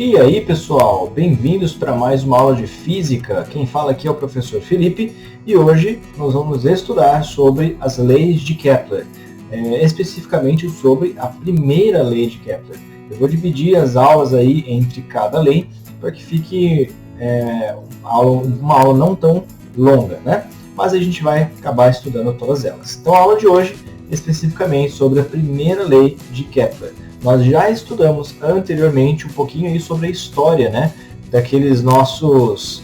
E aí pessoal, bem-vindos para mais uma aula de Física. Quem fala aqui é o professor Felipe e hoje nós vamos estudar sobre as leis de Kepler, especificamente sobre a primeira lei de Kepler. Eu vou dividir as aulas aí entre cada lei para que fique uma aula não tão longa, né? Mas a gente vai acabar estudando todas elas. Então a aula de hoje especificamente sobre a primeira lei de Kepler. Nós já estudamos anteriormente um pouquinho aí sobre a história, né, daqueles nossos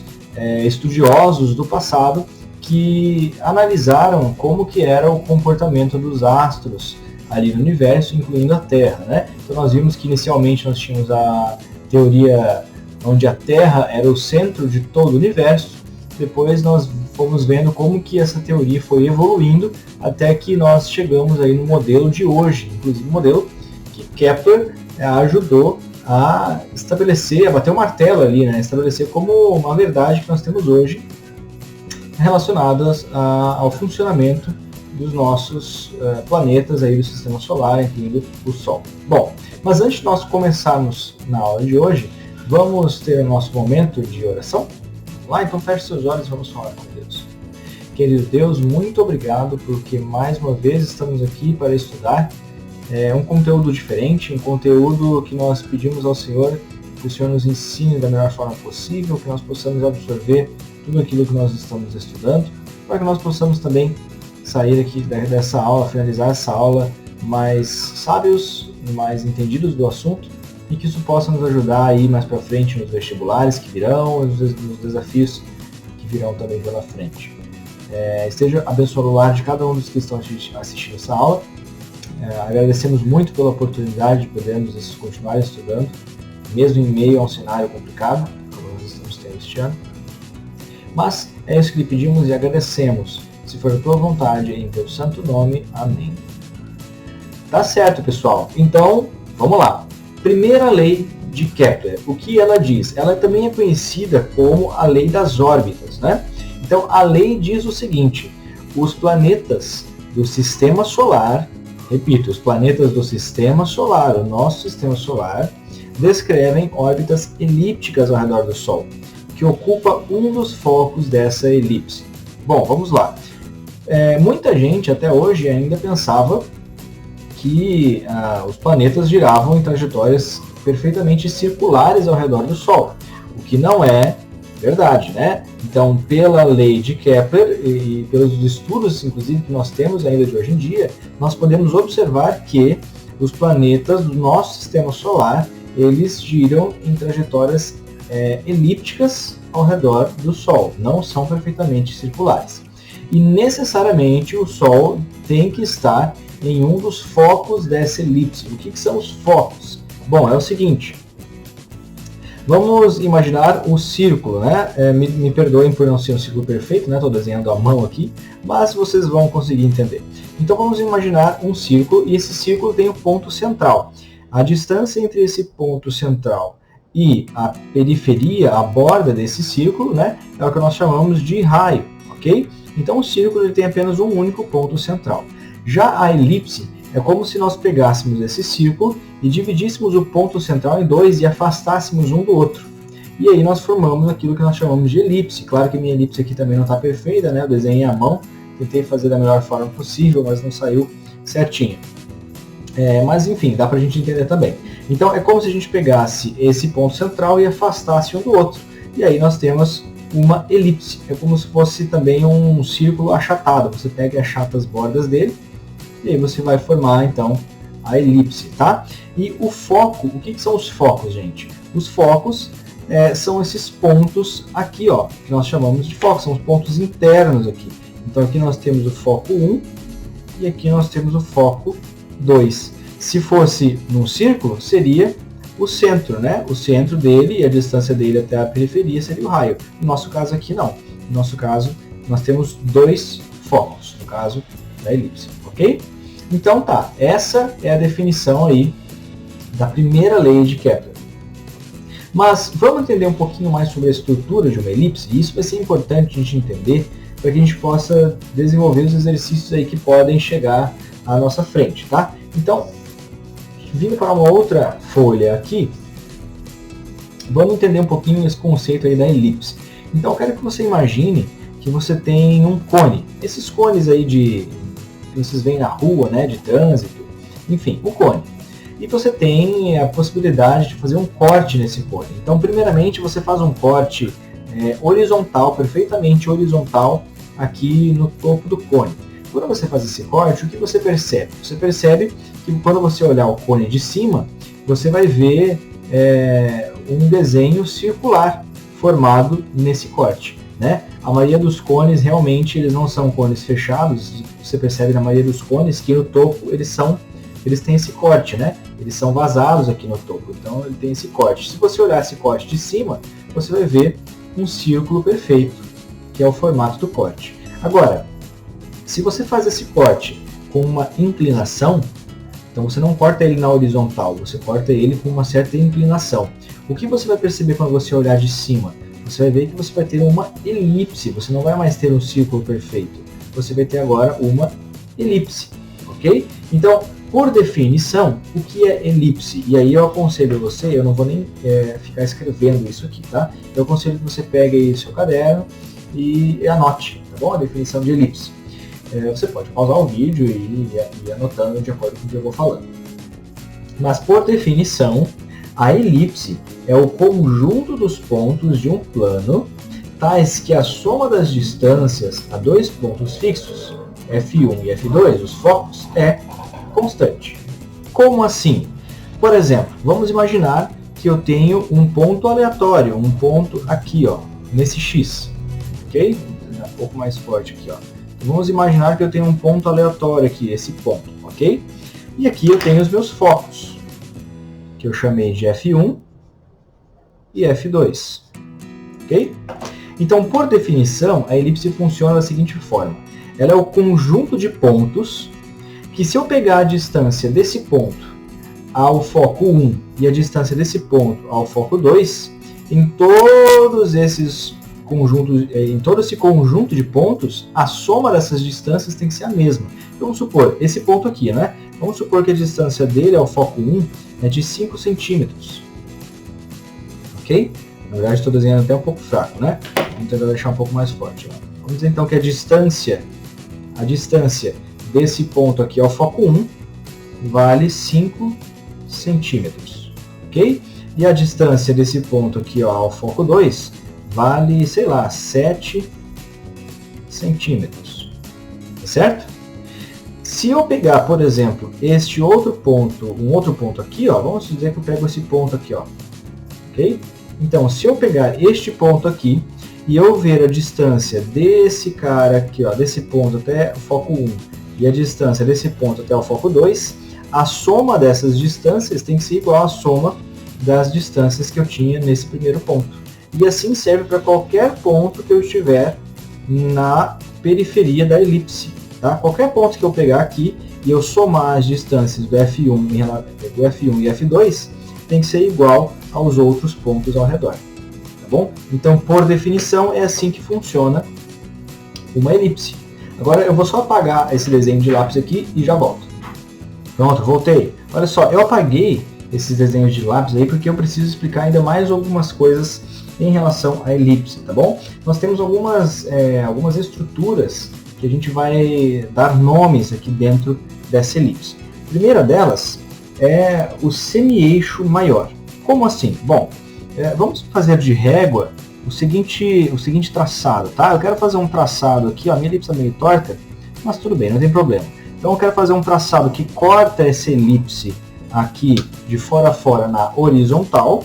estudiosos do passado que analisaram como que era o comportamento dos astros ali no universo, incluindo a Terra, né? Então nós vimos que inicialmente nós tínhamos a teoria onde a Terra era o centro de todo o universo. Depois nós fomos vendo como que essa teoria foi evoluindo até que nós chegamos aí no modelo de hoje, inclusive o modelo que Kepler ajudou a estabelecer, a bater o martelo ali, né, estabelecer como uma verdade que nós temos hoje relacionadas ao funcionamento dos nossos planetas aí do Sistema Solar, incluindo o Sol. Bom, mas antes de nós começarmos na aula de hoje, vamos ter o nosso momento de oração? Lá, então feche seus olhos e vamos falar com Deus. Querido Deus, muito obrigado porque mais uma vez estamos aqui para estudar um conteúdo diferente, um conteúdo que nós pedimos ao Senhor que o Senhor nos ensine da melhor forma possível, que nós possamos absorver tudo aquilo que nós estamos estudando, para que nós possamos também sair aqui dessa aula, finalizar essa aula mais sábios, mais entendidos do assunto, e que isso possa nos ajudar aí mais para frente nos vestibulares que virão, nos desafios que virão também pela frente. Esteja abençoado o lar de cada um dos que estão assistindo essa aula. Agradecemos muito pela oportunidade de podermos continuar estudando, mesmo em meio a um cenário complicado, como nós estamos tendo este ano. Mas é isso que lhe pedimos e agradecemos. Se for a tua vontade, em teu santo nome. Amém. Tá certo, pessoal. Então, vamos lá. Primeira lei de Kepler. O que ela diz? Ela também é conhecida como a lei das órbitas, né? Então, a lei diz o seguinte: os planetas do Sistema Solar, repito, os planetas do Sistema Solar, o nosso Sistema Solar, descrevem órbitas elípticas ao redor do Sol, que ocupa um dos focos dessa elipse. Bom, vamos lá. Muita gente até hoje ainda pensava que os planetas giravam em trajetórias perfeitamente circulares ao redor do Sol, o que não é verdade, né? Então, pela lei de Kepler e pelos estudos, inclusive, que nós temos ainda de hoje em dia, nós podemos observar que os planetas do nosso Sistema Solar, eles giram em trajetórias elípticas ao redor do Sol, não são perfeitamente circulares. E necessariamente o Sol tem que estar em um dos focos dessa elipse. O que são os focos? Bom, é o seguinte. Vamos imaginar um círculo, né? Me perdoem por não ser um círculo perfeito, né? Estou desenhando à mão aqui, mas vocês vão conseguir entender. Então vamos imaginar um círculo e esse círculo tem um ponto central. A distância entre esse ponto central e a periferia, a borda desse círculo, né? É o que nós chamamos de raio, ok? Então o círculo ele tem apenas um único ponto central. Já a elipse é como se nós pegássemos esse círculo e dividíssemos o ponto central em dois e afastássemos um do outro. E aí nós formamos aquilo que nós chamamos de elipse. Claro que minha elipse aqui também não está perfeita, né? Eu desenhei à mão, tentei fazer da melhor forma possível, mas não saiu certinho. Mas enfim, dá para a gente entender também. Então é como se a gente pegasse esse ponto central e afastasse um do outro. E aí nós temos uma elipse. É como se fosse também um círculo achatado. Você pega e achata as bordas dele e aí você vai formar então a elipse, tá? E o foco, o que são os focos, gente? Os focos são esses pontos aqui, ó, que nós chamamos de focos, são os pontos internos aqui. Então aqui nós temos o foco 1 e aqui nós temos o foco 2. Se fosse num círculo, seria o centro, né? O centro dele e a distância dele até a periferia seria o raio. No nosso caso aqui não. No nosso caso, nós temos dois focos, no caso da elipse, ok? Então tá, essa é a definição aí da primeira lei de Kepler. Mas vamos entender um pouquinho mais sobre a estrutura de uma elipse, e isso vai ser importante a gente entender para que a gente possa desenvolver os exercícios aí que podem chegar à nossa frente, tá? Então, vindo para uma outra folha aqui, Vamos entender um pouquinho esse conceito aí da elipse. Então eu quero que você imagine que você tem um cone. Esses cones aí que vocês veem na rua, né, de trânsito, enfim, o cone. E você tem a possibilidade de fazer um corte nesse cone. Então, primeiramente, você faz um corte horizontal, perfeitamente horizontal, aqui no topo do cone. Quando você faz esse corte, o que você percebe? Você percebe que quando você olhar o cone de cima, você vai ver um desenho circular formado nesse corte, né? A maioria dos cones realmente eles não são cones fechados. Você percebe na maioria dos cones que no topo eles têm esse corte, né? Eles são vazados aqui no topo, então ele tem esse corte. Se você olhar esse corte de cima, você vai ver um círculo perfeito, que é o formato do corte. Agora, se você faz esse corte com uma inclinação, então você não corta ele na horizontal, você corta ele com uma certa inclinação. O que você vai perceber quando você olhar de cima? Você vai ver que você vai ter uma elipse, você não vai mais ter um círculo perfeito, você vai ter agora uma elipse, ok? Então, por definição, o que é elipse? E aí eu aconselho você, eu não vou nem ficar escrevendo isso aqui, tá? Eu aconselho que você pegue aí seu caderno e anote, tá bom? A definição de elipse. Você pode pausar o vídeo e ir anotando de acordo com o que eu vou falando. Mas por definição, a elipse é o conjunto dos pontos de um plano, tais que a soma das distâncias a dois pontos fixos, F1 e F2, os focos, é constante. Como assim? Por exemplo, vamos imaginar que eu tenho um ponto aleatório, um ponto aqui, ó, nesse X, ok? Um pouco mais forte aqui, ó. Vamos imaginar que eu tenho um ponto aleatório aqui, esse ponto, ok? E aqui eu tenho os meus focos, que eu chamei de F1 e F2, ok? Então, por definição, a elipse funciona da seguinte forma. Ela é o conjunto de pontos que, se eu pegar a distância desse ponto ao foco 1 e a distância desse ponto ao foco 2, em todos esses conjuntos, em todo esse conjunto de pontos, a soma dessas distâncias tem que ser a mesma. Vamos supor, esse ponto aqui, né? Vamos supor que a distância dele ao foco 1 é de 5 centímetros. Ok? Na verdade, estou desenhando até um pouco fraco, né? Vamos tentar deixar um pouco mais forte. Ó. Vamos dizer então que a distância desse ponto aqui ao foco 1 vale 5 centímetros. Ok? E a distância desse ponto aqui ó, ao foco 2 vale, sei lá, 7 centímetros. Tá certo? Se eu pegar, por exemplo, este outro ponto, um outro ponto aqui, ó, vamos dizer que eu pego esse ponto aqui, ó, ok? Então, se eu pegar este ponto aqui e eu ver a distância desse cara aqui, ó, desse ponto até o foco 1 e a distância desse ponto até o foco 2, a soma dessas distâncias tem que ser igual à soma das distâncias que eu tinha nesse primeiro ponto. E assim serve para qualquer ponto que eu estiver na periferia da elipse. Tá? Qualquer ponto que eu pegar aqui e eu somar as distâncias do F1 e F2 tem que ser igual aos outros pontos ao redor. Tá bom? Então, por definição, é assim que funciona uma elipse. Agora eu vou só apagar esse desenho de lápis aqui e já volto. Pronto, voltei. Olha só, eu apaguei esses desenhos de lápis aí porque eu preciso explicar ainda mais algumas coisas em relação à elipse, tá bom? Nós temos algumas estruturas que a gente vai dar nomes aqui dentro dessa elipse. A primeira delas é o semi-eixo maior. Como assim? Bom, vamos fazer de régua o seguinte traçado, tá? Eu quero fazer um traçado aqui, ó, a minha elipse é meio torta, mas tudo bem, não tem problema. Então eu quero fazer um traçado que corta essa elipse aqui de fora a fora na horizontal,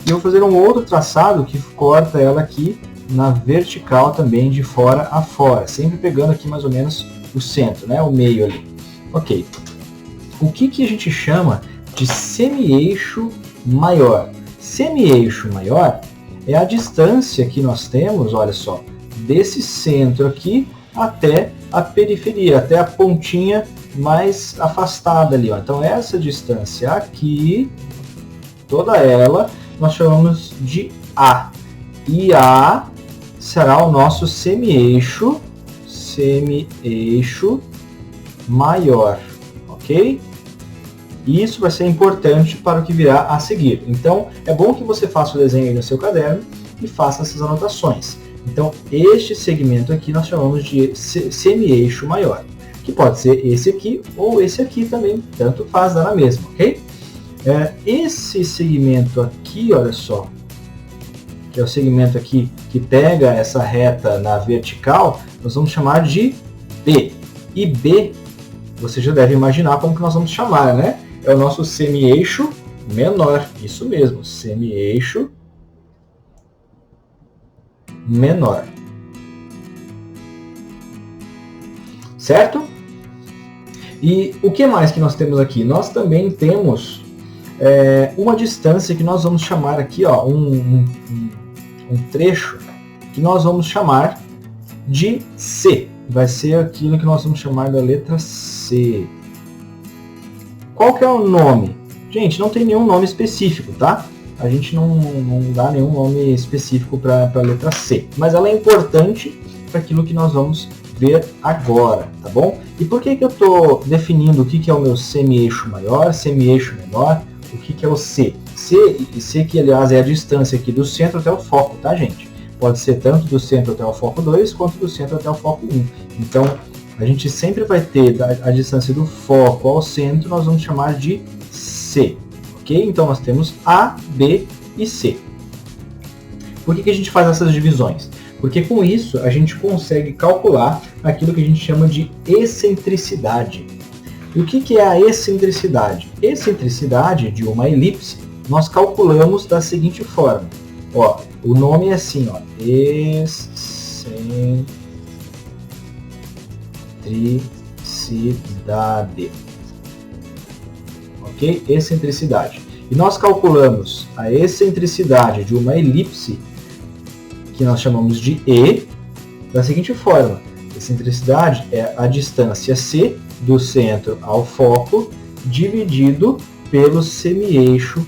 e eu vou fazer um outro traçado que corta ela aqui na vertical também de fora a fora, sempre pegando aqui mais ou menos o centro, né, o meio ali. Ok. O que a gente chama de semi-eixo maior? Semi-eixo maior é a distância que nós temos, olha só, desse centro aqui até a periferia, até a pontinha mais afastada ali. Ó. Então essa distância aqui, toda ela, nós chamamos de A. E A será o nosso semi-eixo maior, ok? E isso vai ser importante para o que virá a seguir. Então, é bom que você faça o desenho aí no seu caderno e faça essas anotações. Então, este segmento aqui nós chamamos de semi-eixo maior, que pode ser esse aqui ou esse aqui também, tanto faz, dá na mesma, ok? Esse segmento aqui, olha só, que é o segmento aqui que pega essa reta na vertical, nós vamos chamar de B. E B, você já deve imaginar como que nós vamos chamar, né? É o nosso semi-eixo menor, isso mesmo, semi-eixo menor. Certo? E o que mais que nós temos aqui? Nós também temos uma distância que nós vamos chamar aqui, ó, um trecho que nós vamos chamar de C. Vai ser aquilo que nós vamos chamar da letra C. Qual que é o nome? Gente, não tem nenhum nome específico, tá? A gente não dá nenhum nome específico para a letra C. Mas ela é importante para aquilo que nós vamos ver agora, tá bom? E por que eu estou definindo o que é o meu semi-eixo maior, semi-eixo menor, o que é o C? C que, aliás, é a distância aqui do centro até o foco, tá, gente? Pode ser tanto do centro até o foco 2, quanto do centro até o foco 1. Então, a gente sempre vai ter a distância do foco ao centro, nós vamos chamar de C. Ok? Então, nós temos A, B e C. Por que a gente faz essas divisões? Porque com isso, a gente consegue calcular aquilo que a gente chama de excentricidade. E o que é a excentricidade? Excentricidade de uma elipse, nós calculamos da seguinte forma. Ó, o nome é assim, ó, excentricidade. Ok? Excentricidade. E nós calculamos a excentricidade de uma elipse, que nós chamamos de E, da seguinte forma. Excentricidade é a distância C do centro ao foco dividido pelo semi-eixo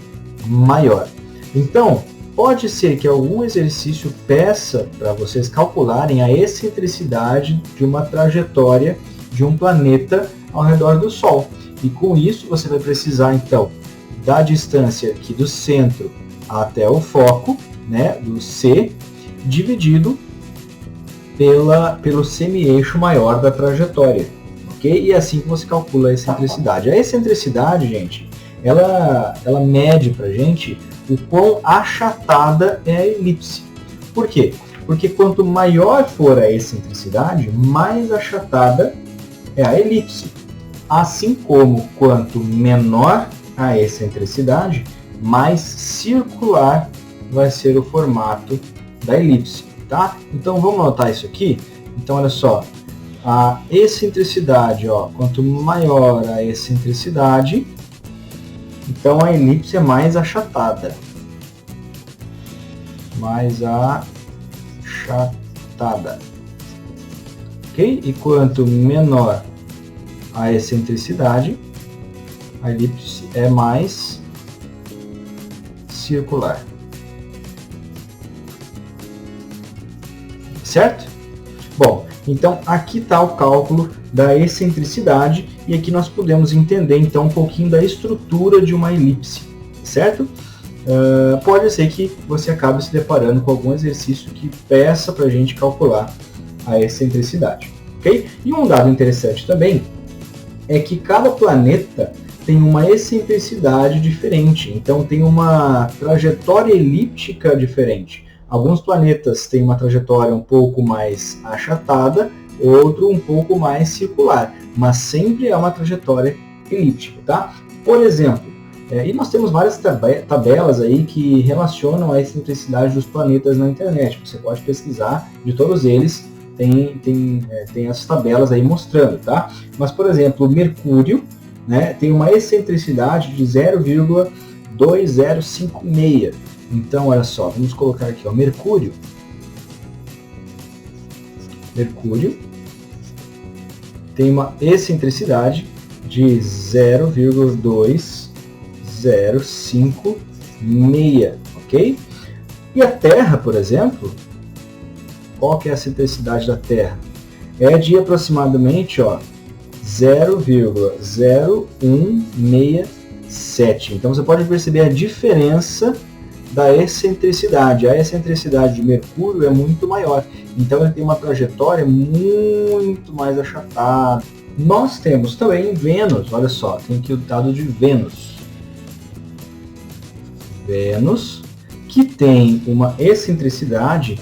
maior. Então, pode ser que algum exercício peça para vocês calcularem a excentricidade de uma trajetória de um planeta ao redor do Sol. E com isso você vai precisar, então, da distância aqui do centro até o foco, né, do C, dividido pelo semi-eixo maior da trajetória. Ok? E é assim que você calcula a excentricidade. A excentricidade, gente, ela mede para a gente o quão achatada é a elipse. Por quê? Porque quanto maior for a excentricidade, mais achatada é a elipse. Assim como quanto menor a excentricidade, mais circular vai ser o formato da elipse, tá? Então vamos anotar isso aqui. Então olha só, a excentricidade, ó, quanto maior a excentricidade, então a elipse é mais achatada. Mais achatada. Ok? E quanto menor a excentricidade, a elipse é mais circular. Certo? Bom, então aqui está o cálculo da excentricidade e aqui nós podemos entender então um pouquinho da estrutura de uma elipse, certo? Pode ser que você acabe se deparando com algum exercício que peça para a gente calcular a excentricidade, ok? E um dado interessante também é que cada planeta tem uma excentricidade diferente, então tem uma trajetória elíptica diferente. Alguns planetas têm uma trajetória um pouco mais achatada, outro um pouco mais circular, mas sempre é uma trajetória elíptica, tá? Por exemplo, e nós temos várias tabelas aí que relacionam a excentricidade dos planetas na internet. Você pode pesquisar, de todos eles tem essas tabelas aí mostrando, tá? Mas, por exemplo, Mercúrio, né, tem uma excentricidade de 0,2056. Então, olha só, vamos colocar aqui, ó, Mercúrio tem uma excentricidade de 0,2056, ok? E a Terra, por exemplo, qual que é a excentricidade da Terra? É de aproximadamente, ó, 0,0163. 7. Então você pode perceber a diferença da excentricidade. A excentricidade de Mercúrio é muito maior, então ele tem uma trajetória muito mais achatada. Nós temos também Vênus, olha só, tem aqui o dado de Vênus. Vênus, que tem uma excentricidade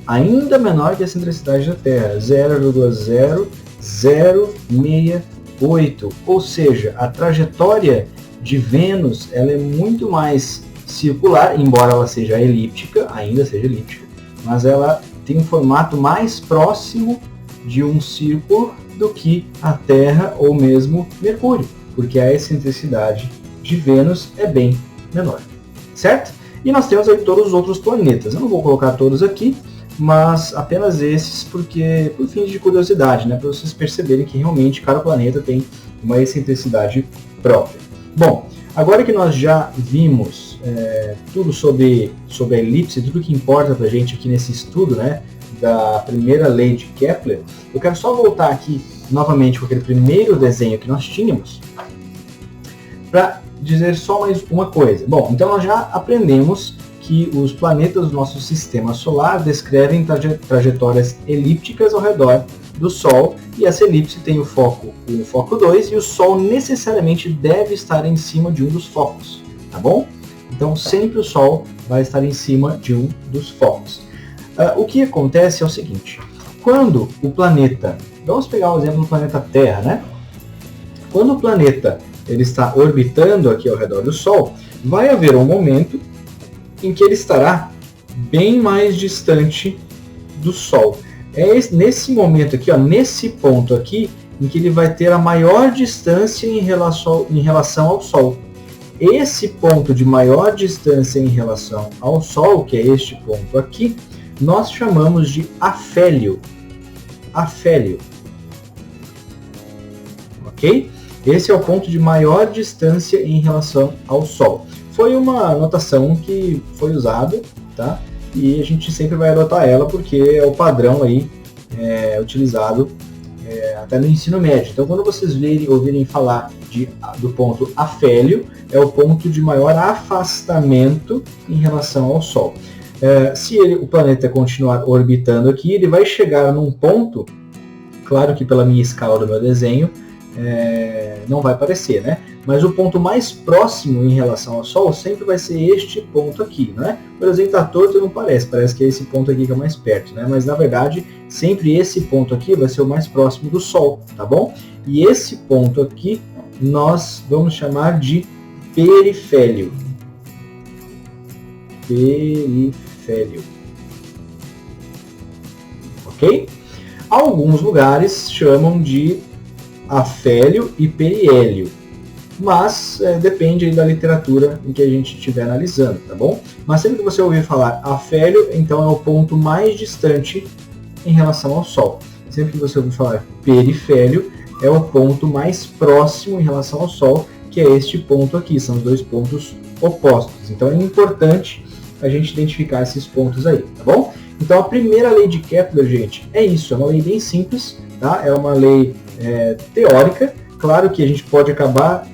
ainda menor que a excentricidade da Terra, 0,0068, ou seja, a trajetória de Vênus ela é muito mais circular, embora ela seja elíptica, ainda seja elíptica, mas ela tem um formato mais próximo de um círculo do que a Terra ou mesmo Mercúrio, porque a excentricidade de Vênus é bem menor, certo? E nós temos aí todos os outros planetas. Eu não vou colocar todos aqui, mas apenas esses, porque por fim de curiosidade, né, para vocês perceberem que realmente cada planeta tem uma excentricidade própria. Bom, agora que nós já vimos tudo sobre a elipse, tudo que importa para a gente aqui nesse estudo, né, da primeira lei de Kepler, eu quero só voltar aqui novamente com aquele primeiro desenho que nós tínhamos para dizer só mais uma coisa. Bom, então nós já aprendemos que os planetas do nosso sistema solar descrevem trajetórias elípticas ao redor do Sol, e essa elipse tem o foco 2, e o Sol necessariamente deve estar em cima de um dos focos, tá bom? Então sempre o Sol vai estar em cima de um dos focos. O que acontece é o seguinte, quando o planeta, vamos pegar o exemplo do planeta Terra, né? Quando o planeta ele está orbitando aqui ao redor do Sol, vai haver um momento em que ele estará bem mais distante do Sol. É nesse momento aqui, ó, nesse ponto aqui, em que ele vai ter a maior distância em relação ao Sol. Esse ponto de maior distância em relação ao Sol, que é este ponto aqui, nós chamamos de afélio. Afélio. Ok? Esse é o ponto de maior distância em relação ao Sol. Foi uma notação que foi usada, tá? E a gente sempre vai adotar ela porque é o padrão aí utilizado até no ensino médio. Então, quando vocês ouvirem falar do ponto afélio, é o ponto de maior afastamento em relação ao Sol. Se o planeta continuar orbitando aqui, ele vai chegar num ponto, claro que pela minha escala do meu desenho, não vai aparecer, né? Mas o ponto mais próximo em relação ao Sol sempre vai ser este ponto aqui, né? O desenho está torto e não parece que é esse ponto aqui que é mais perto, né? Mas na verdade, sempre esse ponto aqui vai ser o mais próximo do Sol, tá bom? E esse ponto aqui nós vamos chamar de perifélio. Perifélio. Ok? Alguns lugares chamam de afélio e periélio, mas depende aí da literatura em que a gente estiver analisando, tá bom? Mas sempre que você ouvir falar afélio, então é o ponto mais distante em relação ao Sol. Sempre que você ouvir falar perifélio, é o ponto mais próximo em relação ao Sol, que é este ponto aqui, são os dois pontos opostos. Então é importante a gente identificar esses pontos aí, tá bom? Então a primeira lei de Kepler, gente, é isso, é uma lei bem simples, tá? É uma lei teórica, claro que a gente pode acabar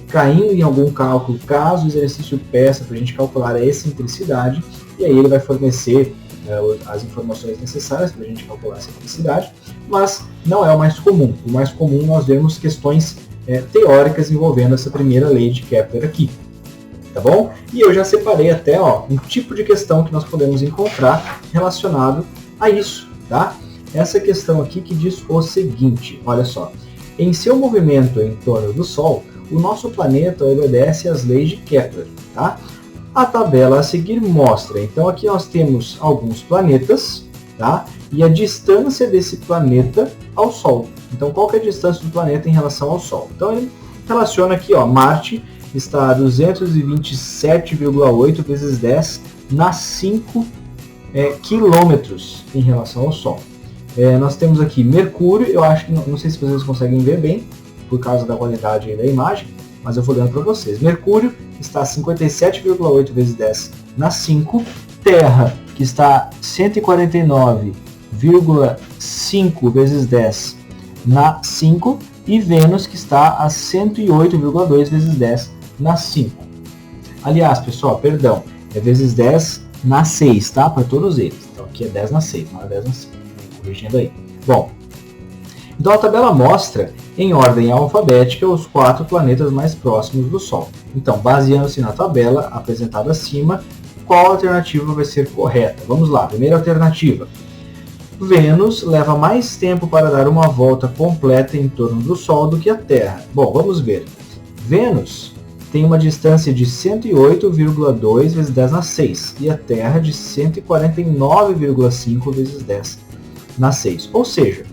caindo em algum cálculo, caso o exercício peça para a gente calcular a excentricidade, e aí ele vai fornecer as informações necessárias para a gente calcular a excentricidade, mas não é o mais comum. O mais comum nós vemos questões teóricas envolvendo essa primeira lei de Kepler aqui, tá bom? E eu já separei até um tipo de questão que nós podemos encontrar relacionado a isso, tá? Essa questão aqui que diz o seguinte, olha só, em seu movimento em torno do Sol, o nosso planeta obedece às leis de Kepler, tá? A tabela a seguir mostra, então aqui nós temos alguns planetas, tá? E a distância desse planeta ao Sol. Então qual que é a distância do planeta em relação ao Sol? Então ele relaciona aqui, ó, Marte está a 227,8 vezes 10 na 5 quilômetros em relação ao Sol. Nós temos aqui Mercúrio, eu acho que, não sei se vocês conseguem ver bem, por causa da qualidade da imagem, mas eu vou dando para vocês. Mercúrio está a 57,8 vezes 10 na 5, Terra, que está 149,5 vezes 10 na 5, e Vênus, que está a 108,2 vezes 10 na 5. Aliás, pessoal, perdão, é vezes 10 na 6, tá? Para todos eles. Então aqui é 10 na 6, não é 10 na 5. Corrigindo aí. Bom, então a tabela mostra, em ordem alfabética, os 4 planetas mais próximos do Sol. Então, baseando-se na tabela apresentada acima, qual alternativa vai ser correta? Vamos lá, primeira alternativa. Vênus leva mais tempo para dar uma volta completa em torno do Sol do que a Terra. Bom, vamos ver. Vênus tem uma distância de 108,2 vezes 10 na 6 e a Terra de 149,5 vezes 10 na 6. Ou seja,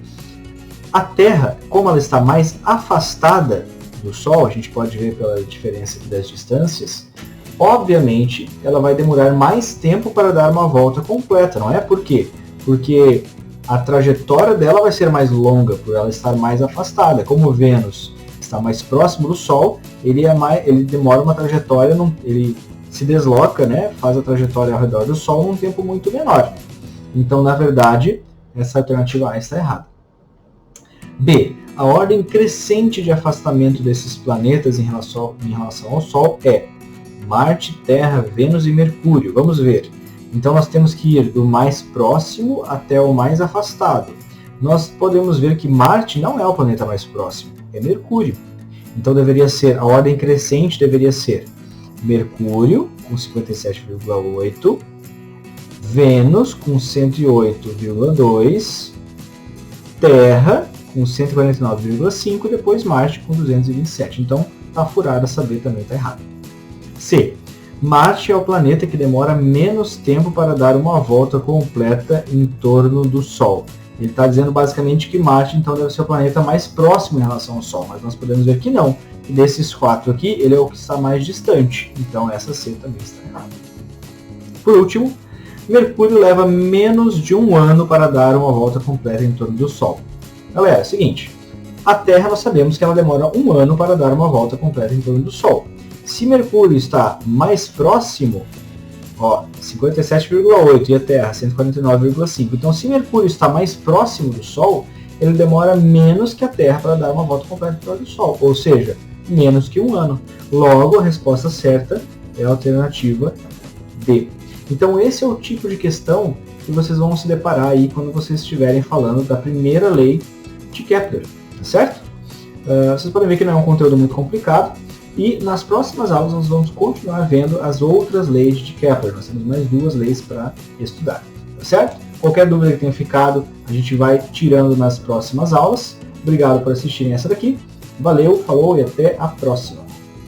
a Terra, como ela está mais afastada do Sol, a gente pode ver pela diferença aqui das distâncias, obviamente ela vai demorar mais tempo para dar uma volta completa, não é? Por quê? Porque a trajetória dela vai ser mais longa, por ela estar mais afastada. Como Vênus está mais próximo do Sol, ele demora uma trajetória, ele se desloca, né, faz a trajetória ao redor do Sol num tempo muito menor. Então, na verdade, essa alternativa A está errada. B. A ordem crescente de afastamento desses planetas em relação ao Sol é Marte, Terra, Vênus e Mercúrio. Vamos ver. Então, nós temos que ir do mais próximo até o mais afastado. Nós podemos ver que Marte não é o planeta mais próximo, é Mercúrio. Então, a ordem crescente deveria ser Mercúrio, com 57,8, Vênus, com 108,2, Terra, com 149,5 e depois Marte, com 227. Então, está furada, essa B também está errada. C. Marte é o planeta que demora menos tempo para dar uma volta completa em torno do Sol. Ele está dizendo basicamente que Marte então deve ser o planeta mais próximo em relação ao Sol, mas nós podemos ver que não. E desses 4 aqui, ele é o que está mais distante. Então essa C também está errada. Por último, Mercúrio leva menos de 1 ano para dar uma volta completa em torno do Sol. Galera, é o seguinte, a Terra nós sabemos que ela demora 1 ano para dar uma volta completa em torno do Sol. Se Mercúrio está mais próximo, 57,8 e a Terra 149,5. Então, se Mercúrio está mais próximo do Sol, ele demora menos que a Terra para dar uma volta completa em torno do Sol, ou seja, menos que 1 ano. Logo, a resposta certa é a alternativa D. Então, esse é o tipo de questão que vocês vão se deparar aí quando vocês estiverem falando da primeira lei de Kepler, tá certo? Vocês podem ver que não é um conteúdo muito complicado. E nas próximas aulas nós vamos continuar vendo as outras leis de Kepler. Nós temos mais 2 leis para estudar, tá certo? Qualquer dúvida que tenha ficado, a gente vai tirando nas próximas aulas. Obrigado por assistirem essa daqui. Valeu, falou e até a próxima.